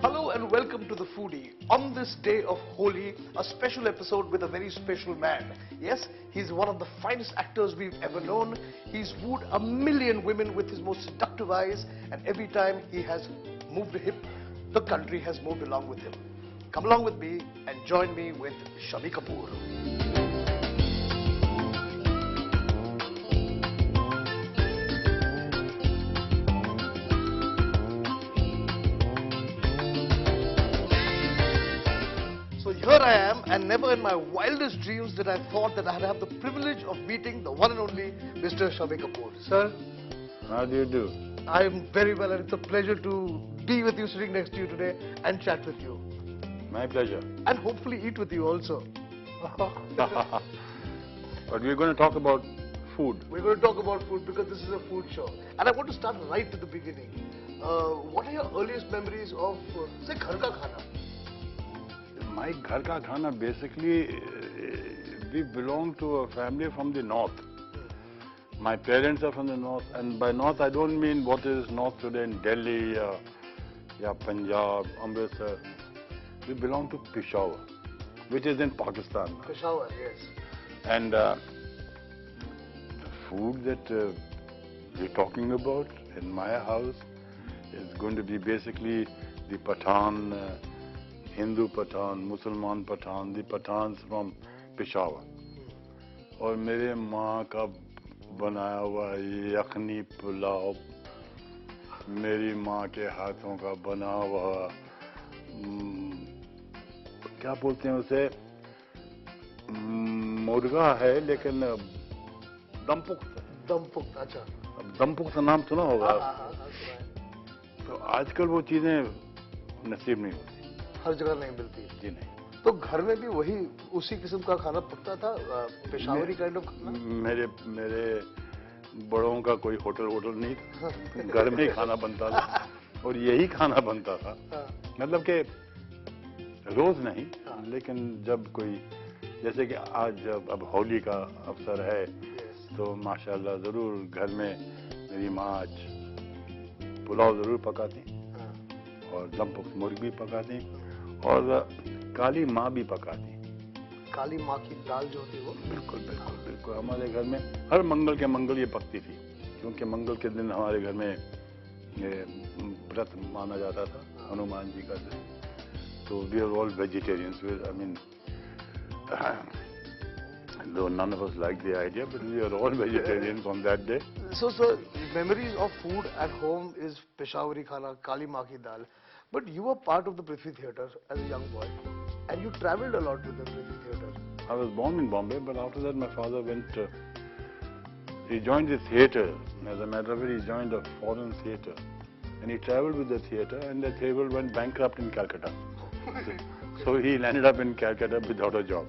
Hello and welcome to the Foodie. On this day of Holi, a special episode with a very special man. Yes, he's one of the finest actors we've ever known. He's wooed a million women with his most seductive eyes, and every time he has moved a hip, the country has moved along with him. Come along with me and join me with Shammi Kapoor. So here I am, and never in my wildest dreams did I thought that I'd have the privilege of meeting the one and only Mr. Shammi Kapoor. Sir, how do you do? I'm very well, and it's a pleasure to be with you, sitting next to you today and chat with you. My pleasure. And hopefully eat with you also. But we're going to talk about food. We're going to talk about food because this is a food show. And I want to start right at the beginning. What are your earliest memories of, say, ghar ka khana? My ghar ka khana, basically, we belong to a family from the north. My parents are from the north, and by north I don't mean what is north today in Delhi, Punjab, Amritsar. We belong to Peshawar, which is in Pakistan. Peshawar, yes. And the food that we're talking about in my house is going to be basically the Pathan, Hindu Pathan, Musalman Pathan, the Pathans from Peshawar. और मेरे माँ का बनाया हुआ यखनी पुलाव, मेरी माँ के हाथों का बना हुआ क्या बोलते हैं उसे, मुर्गा है लेकिन दमपुख्त, अच्छा। दमपुख्त नाम सुना होगा। तो आजकल वो चीजें नसीब नहीं होती, हर जगह नहीं मिलती। जी नहीं। तो घर में भी वही उसी किस्म का खाना पकता था, पेशावरी काइंड ऑफ खाना? मेरे बड़ों का कोई होटल नहीं था, घर में ही खाना बनता था और यही खाना बनता था। मतलब कि रोज नहीं, लेकिन जब कोई, जैसे कि आज जब अब होली का अवसर है तो माशाल्लाह जरूर घर में मेरी माँ आज पुलाव जरूर पकाती और दमपुख्त मुर्गी पकाती और काली माँ भी पकाती। काली माँ की दाल जो होती है वो? बिल्कुल बिल्कुल बिल्कुल। हमारे घर में हर मंगल के मंगल ये पकती थी, क्योंकि मंगल के दिन हमारे घर में ये व्रत माना जाता था, हनुमान जी का दिन। So we are all vegetarians. I mean, though none of us like the idea, but we are all vegetarians on that day. So, memories of food at home is Peshawari khana, Kali Ma ki dal. But you were part of the Prithvi Theatre as a young boy, and you travelled a lot with the Prithvi Theatre. I was born in Bombay, but after that my father went. He joined the theatre. As a matter of fact, he joined a foreign theatre, and he travelled with the theatre, and the theatre went bankrupt in Calcutta. So he landed up in Calcutta without a job.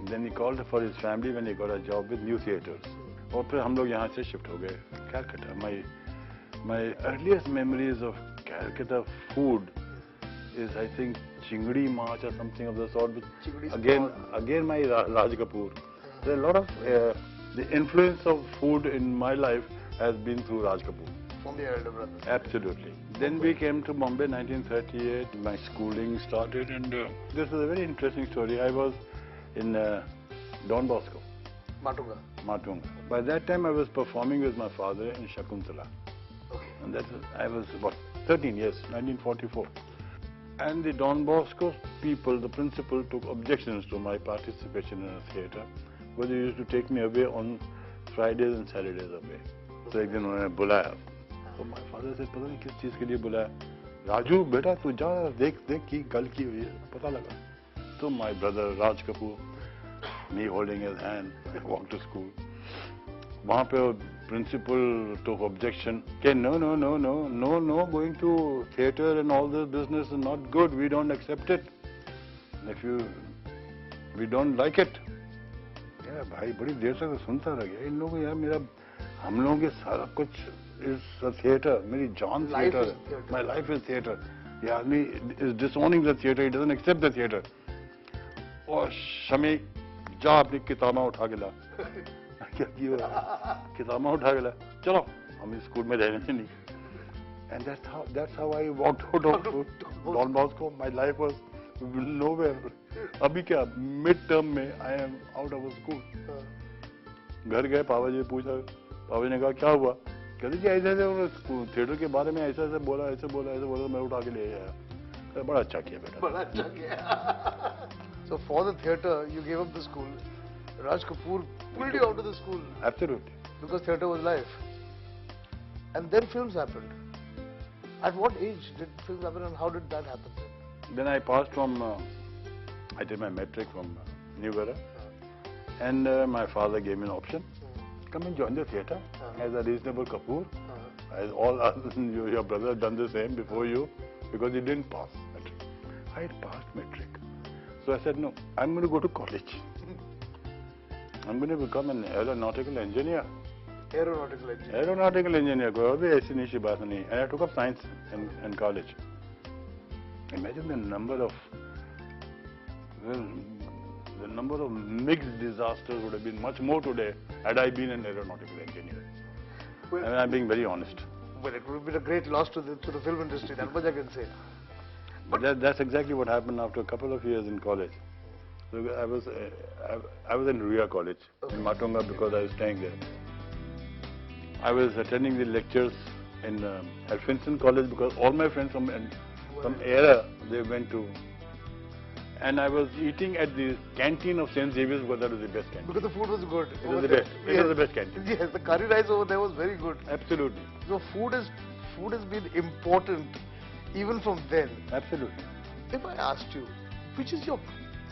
Then he called for his family when he got a job with new theatres. और फिर हम लोग यहाँ से shift हो गए Calcutta. My earliest memories of Calcutta food is, I think, chingdi march or something of the sort. Again my Raj Kapoor. There are a lot of the influence of food in my life has been through Raj Kapoor. From the elder brothers. Absolutely. Then we came to Bombay in 1938. My schooling started, and this is a very interesting story. I was in Don Bosco. Matunga. By that time, I was performing with my father in Shakuntala. Okay. And I was about 13 years, 1944. And the Don Bosco people, the principal, took objections to my participation in a theatre, where they used to take me away on Fridays and Saturdays away. So एक दिन उन्होंने बुलाया. So my father said, पता नहीं किस चीज़ के लिए बुलाया. राजू बेटा तू जा देख की गल की हुई है, पता लगा. So my brother Raj Kapoor, me holding his hand, I walked to school. वहाँ पे principal took objection. Okay, no, going to theatre and all this business is not good. We don't accept it. We don't like it. Yeah, भाई बड़ी देर से तो सुनता रह गया इन लोगों यार हम लोगों के सारा कुछ is a theatre. मेरी जान theatre है. My life is theatre. ये आदमी is disowning the theatre. He doesn't accept the theatre. और शमी जा अपनी किताबें उठा के ला. क्या किया? किताबें उठा के ला. चलो हम इस स्कूल में रहने नहीं. And that's how I walked out of Don Bosco. My life was nowhere. अभी क्या mid term में I am out of school. घर गए पापा जी पूछा पापा जी ने कहा क्या हुआ कहते जी ऐसे थिएटर के बारे में ऐसे बोला मैं उठा के ले आया बड़ा अच्छा किया बेटा बड़ा अच्छा किया. So for the theatre you gave up the school. Raj Kapoor pulled you out of the school. Absolutely. Because theatre was life. And then films happened. At what age did films happen and how did that happen? Then I passed from I did my metric from New Era and my father gave me an option. Come and join the theatre as a reasonable Kapoor. As all your brother done the same before you because he didn't pass metric. I had passed metric. So I said, no, I'm going to go to college. I'm going to become an aeronautical engineer. Aeronautical engineer. Aeronautical engineer. And I took up science in college. Imagine the number of mixed disasters would have been much more today had I been an aeronautical engineer. Well, and I'm being very honest. Well, it would have been a great loss to the film industry, that much I can say. But that's exactly what happened after a couple of years in college. So I was in Ria College in Matunga because I was staying there. I was attending the lectures in Alfinson College because all my friends from era they went to. And I was eating at the canteen of St. Xavier's because that was the best canteen. Because the food was good. It was the best. It was the best canteen. Yes, the curry rice over there was very good. Absolutely. So food has been important even from then. Absolutely. If I asked you, which is your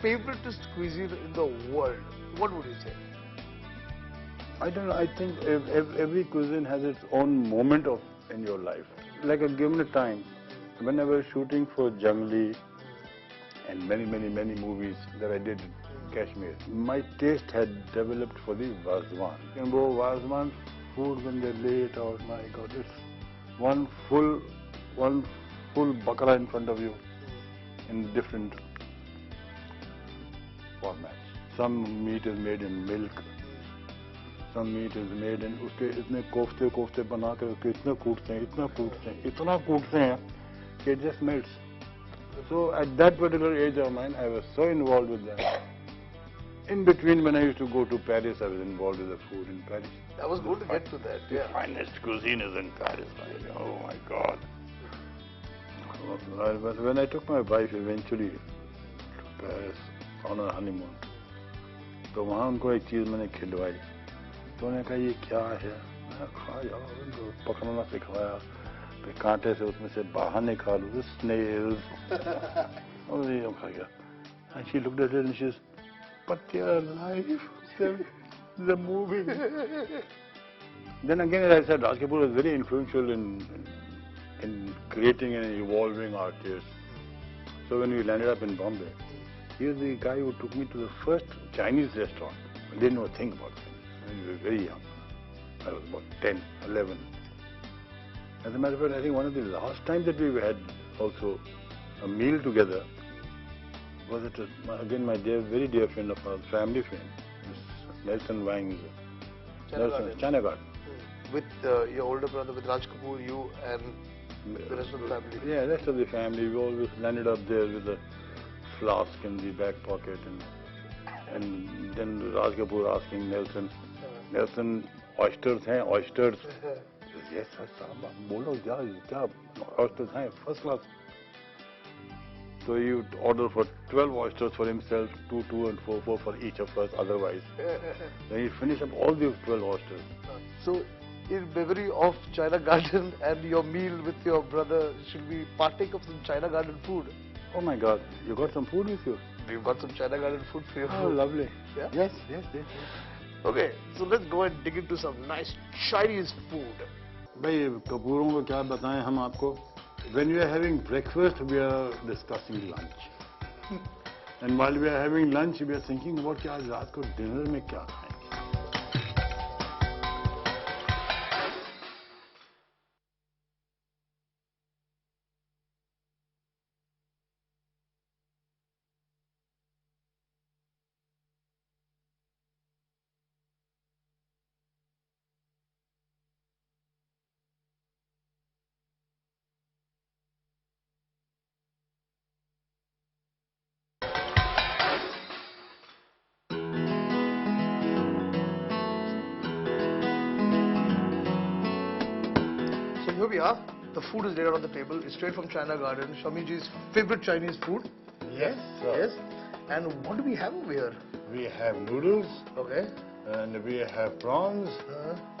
favoritist cuisine in the world, what would you say? I don't know. I think every cuisine has its own moment in your life. Like a given a time, when I was shooting for Jungli and many movies that I did in Kashmir, my taste had developed for the Vazwan. And Vazwan food when they lay it out, my God, it's one full bakra in front of you in different formats. Some meat is made in milk, some meat is made in uske itne kofte bana kar uske itna kootte hain कि it just melts. So at that particular age of mine, I was so involved with that. In between, when I used to go to Paris, I was involved with the food in Paris. That was good to get to that. The finest cuisine is in Paris. Oh my God. But when I took my wife eventually to Paris on a honeymoon, तो वहाँ उनको एक चीज़ मैंने खिलवाई. तो उन्होंने कहा ये क्या है? मैंने कहा यार उनको पकड़ना सिखवाया. कांटे से उसमें से बाहर निकालो the snails. Oh, ये खा गया. And she looked at it and she says, but they are alive. The movie. Then again, as I said, Raj Kapoor was very influential in creating and evolving artists. So when we landed up in Bombay, he was the guy who took me to the first Chinese restaurant. I didn't know a thing about it. We were very young. I was about 10, 11. As a matter of fact, I think one of the last times that we had also a meal together was at, again, my very dear friend of ours, family friend, Nelson Wang's China Garden. With your older brother, with Raj Kapoor, you and the rest of the family? Yeah, the rest of the family. We always landed up there with a flask in the back pocket. And then Raj Kapoor asking Nelson, Nelson, oysters hain, oysters? Yes, sir. Bolo, yeah, oysters hain, first class. So he would order for 12 oysters for himself, 2, 2 and 4, 4 for each of us otherwise. Then he finished up all these 12 oysters. So, in memory of China Garden and your meal with your brother, should we partake of some China Garden food? Oh my God, you got some food with you? We've got some China Garden food for you. Oh, lovely. Yeah? Yes. Okay, so let's go and dig into some nice Chinese food. भाई कपूरों को क्या बताएं हम आपको? When we are having breakfast, we are discussing lunch. And while we are having lunch, we are thinking about कि आज रात को dinner में क्या खाएंगे. So here we are. The food is laid out on the table. It's straight from China Garden. Shamiji's favorite Chinese food. Yes, sir. Yes. And what do we have over here? We have noodles. Okay. And we have prawns.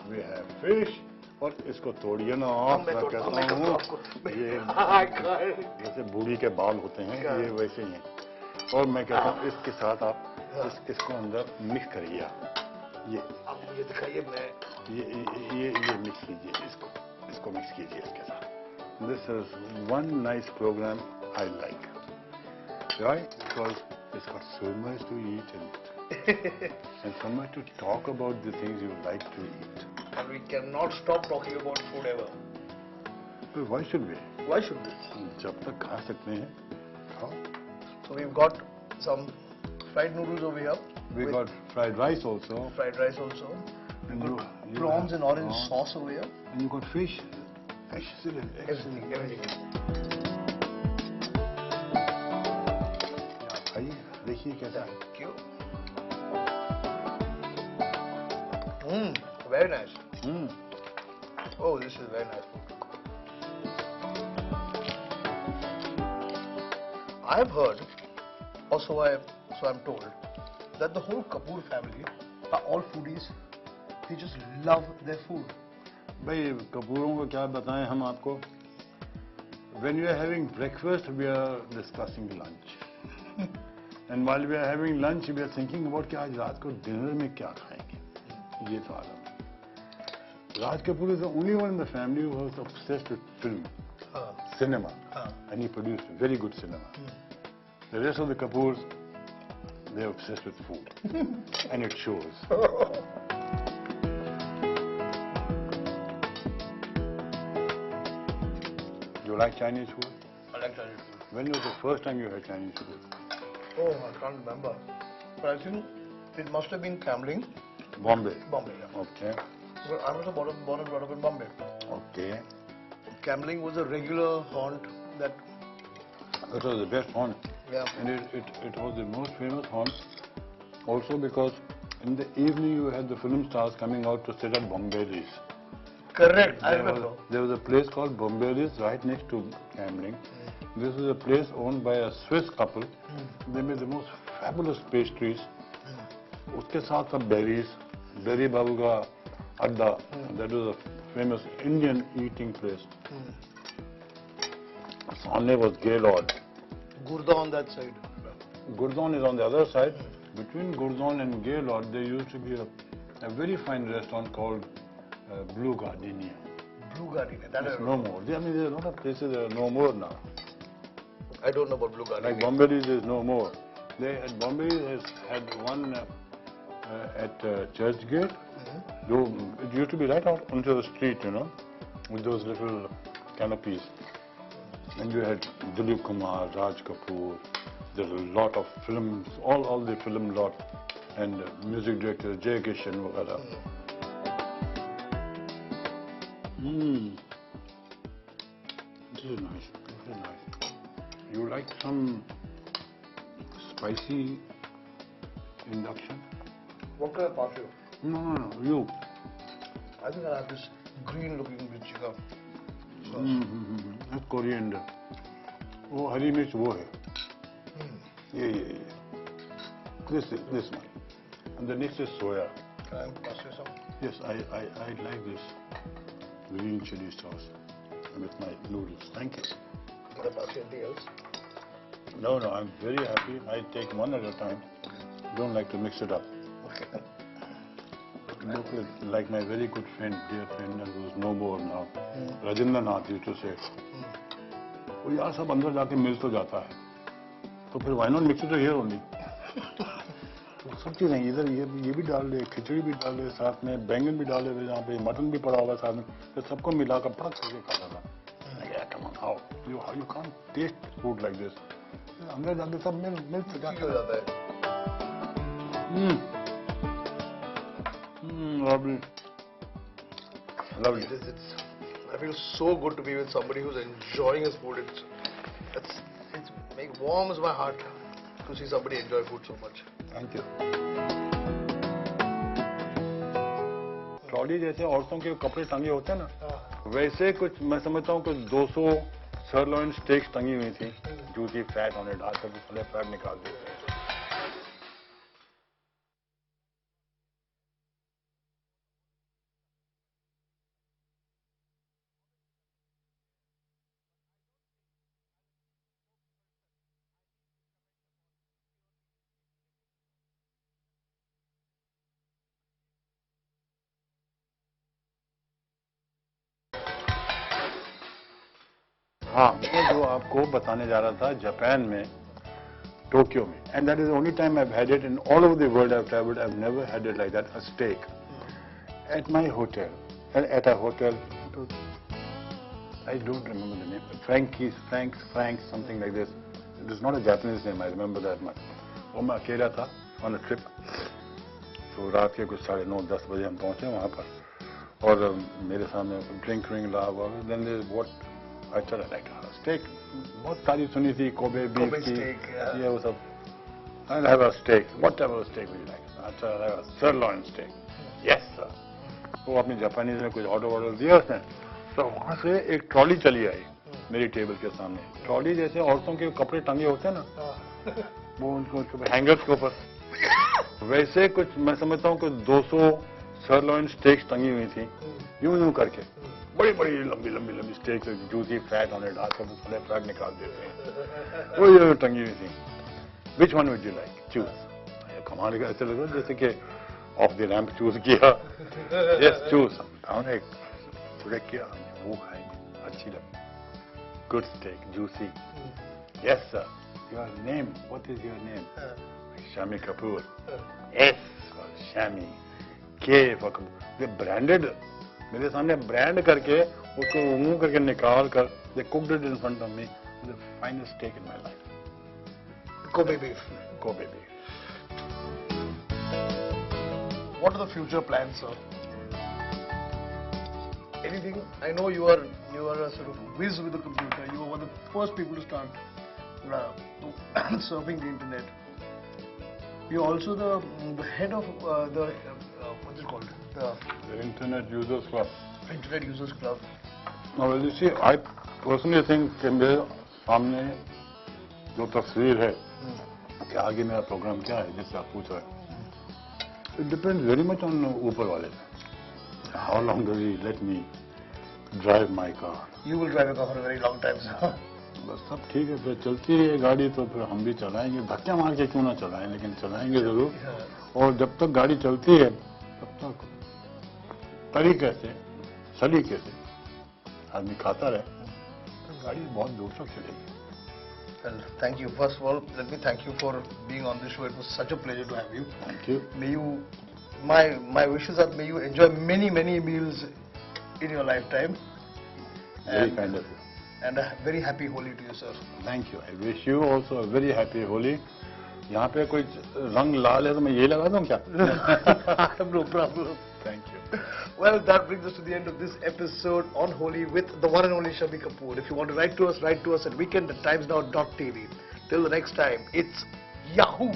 We have fish. और इसको तोड़िए ना आप, मैं कहता हूँ ये जैसे बूढ़ी के बाल होते हैं ये वैसे ही हैं और मैं कहता हूँ इसके साथ आप इसको अंदर मिक्स करिए आप ये आप मुझे दिखाइए मैं ये मिक्स कीजिए इसको मिक्स कीजिए इसके साथ. This is one nice program I like. Right? Because it's got so much to eat in it. And so much to talk about the things you like to eat. And we cannot stop talking about food ever. But why should we? Why should we? जब तक खा सकते हैं, खाओ. So we've got some fried noodles over here. We got fried rice also. Fried rice also. And We've got prawns and orange sauce over here. And you got fish. Fish, excellent. Everything. Yeah, खाइए, देखिए कैसा है. Thank you. Very nice. Oh, this is very nice food. I have heard, or so I'm told, that the whole Kapoor family are all foodies. They just love their food. भाई कपूरों को क्या बताएं हम आपको? When we are having breakfast, we are discussing lunch. And while we are having lunch, we are thinking about कि आज रात को dinner में क्या खाएंगे. ये तो आलम. Raj Kapoor is the only one in the family who was obsessed with film, cinema, and he produced very good cinema. The rest of the Kapoors, they're obsessed with food, and it shows. You like Chinese food? I like Chinese food. When was the first time you had Chinese food? Oh, I can't remember. But I think it must have been Camling. Bombay. Bombay, yeah. Okay. Well, I was born and brought up in Bombay. Okay. Camling was a regular haunt that... That was the best haunt. Yeah. And it was the most famous haunt also because in the evening you had the film stars coming out to sit at Bombay's. Correct, I remember. There was a place called Bombay's right next to Camling. This is a place owned by a Swiss couple. They made the most fabulous pastries. उसके साथ सब berries, berry babu का adda. That was a famous Indian eating place. Saamne was Gaylord. Gurda on that side. Gurdon is on the other side. Between Gurdon and Gaylord, there used to be a very fine restaurant called Blue Gardenia. Blue Gardenia, that It's no more. I mean, there are a lot of places that are no more now. I don't know about Blue Gardenia. Like Bombay's is no more. Bombay has had one at Churchgate. It used to be right out onto the street, you know, with those little canopies. And you had Dilip Kumar, Raj Kapoor, there's a lot of films, all the film lot, and music director Jay Kishan, etc. This is nice, very nice. You like some spicy induction? What can I pass you? No, you. I think I'll have this green looking chicken. That's coriander. Oh, हरी मिर्च वो है. Yeah. This one. And the next is soya. Can I pass you some? Yes, I like this green chili sauce with my noodles. Thank you. Can I pass you anything else? No, I'm very happy. I take one at a time. Don't like to mix it up. Okay. look like my very good friend, dear friend, and who is no more now, Rajendra Nath used to say, वो यार सब अंदर जाके मिल तो जाता है, तो फिर why not mix it here only? तो सब चीजें इधर ये भी डाल दे, खिचड़ी भी डाल दे, साथ में बैंगन भी डाल दे, जहाँ पे मटन भी पड़ा हुआ साथ में, तो सबको मिलाकर पड़क करके खा लेना. Come on, how you can't taste food like this. अंदर जाके सब मिल तो जाता है. Lovely. Lovely. I feel so good to be with somebody who's enjoying his food. It warms my heart to see somebody enjoy food so much. Thank you. Trolley जैसे औरतों के कपड़े टंगे होते हैं ना, वैसे कुछ मैं समझता हूँ कुछ 200 सरलोइन स्टेक्स टंगी हुई थी, जूसी फैट होने डालकर सारे फैट निकाल देते हैं. हाँ, मैं जो आपको बताने जा रहा था जापान में, टोक्यो में, and that is the only time I've had it in all over the world I've traveled. I've never had it like that, a steak at my hotel, at a hotel. I don't remember the name. Franks, something like this. It is not a Japanese name. I remember that much. वो मैं अकेला था on a trip. तो रात के कुछ 9:30-10 बजे हम पहुंचे वहाँ पर, और मेरे सामने ड्रिंक ला हुआ. Then there is what I thought I like a steak. बहुत तारीफ सुनी थी Kobe beef की, ये वो सब. I'll have a steak, whatever steak we like. अच्छा, I'll have a sirloin steak. Yes sir. वो अपनी जापानीज में कुछ ऑर्डर दिया उसने, तो वहाँ से एक ट्रॉली चली आई मेरी टेबल के सामने. ट्रॉली जैसे औरतों के कपड़े टंगे होते हैं ना, वो उनको हैंगर्स के ऊपर, वैसे कुछ मैं समझता हूँ कुछ 200 सरलोइन स्टेक्स टंगी हुई थी, यूं करके, बड़ी लंबी स्टेक, जूसी फैट होने डालकर सारे फैट निकाल देते हैं. वो ये टंगी हुई थी. Which one would you like? Choose. कमाल का ऐसे लग रहा जैसे कि ऑफ द रैंप चूज किया. Yes, choose. हमने थोड़ा किया, वो खाएंगे, अच्छी लगी. Good steak, juicy. Yes sir. Your name? What is your name? Shammi Kapoor. S for Shammi. K for Kapoor. They branded. मेरे सामने ब्रांड करके उसको मुंह करके निकाल कर, they cooked it in front of me, the finest steak in my life. Kobe beef. Kobe beef. What are the future plans, sir? Anything? I know you are a sort of whiz with the computer. You were one of the first people to start surfing the internet. You're also the head of what's it called? The Internet Users Club. Internet Users Club. Now, well, you see, I personally think कि मेरे सामने जो तस्वीर है कि आगे मेरा programme क्या है, जिससे आप पूछ रहे हैं, it depends very much on ऊपर वाले. How long does he let me drive my car? You will drive a car for a very long time, sir. बस सब ठीक है, फिर चलती रही गाड़ी तो फिर हम भी चलाएंगे, धक्के मार के क्यों ना चलाएं, लेकिन चलाएंगे जरूर. और जब तक गाड़ी चलती है तब तक तरीके से, सलीके से आदमी खाता रहे, तो गाड़ी बहुत दूर तक चलेगी. Well, thank you. First of all, let me thank you for being on the show. It was such a pleasure to have you. Thank you. May you, my wishes are, may you enjoy many meals in your lifetime. Very kind of you. And a very happy Holi to you, sir. Thank you. I wish you also a very happy Holi. यहाँ पे कोई रंग लाल है तो मैं ये लगा दूँ क्या? No problem. Thank you. Well, that brings us to the end of this episode on Holi with the one and only Shammi Kapoor. If you want to write to us at weekend@timesnow.tv. Till the next time, it's Yahoo!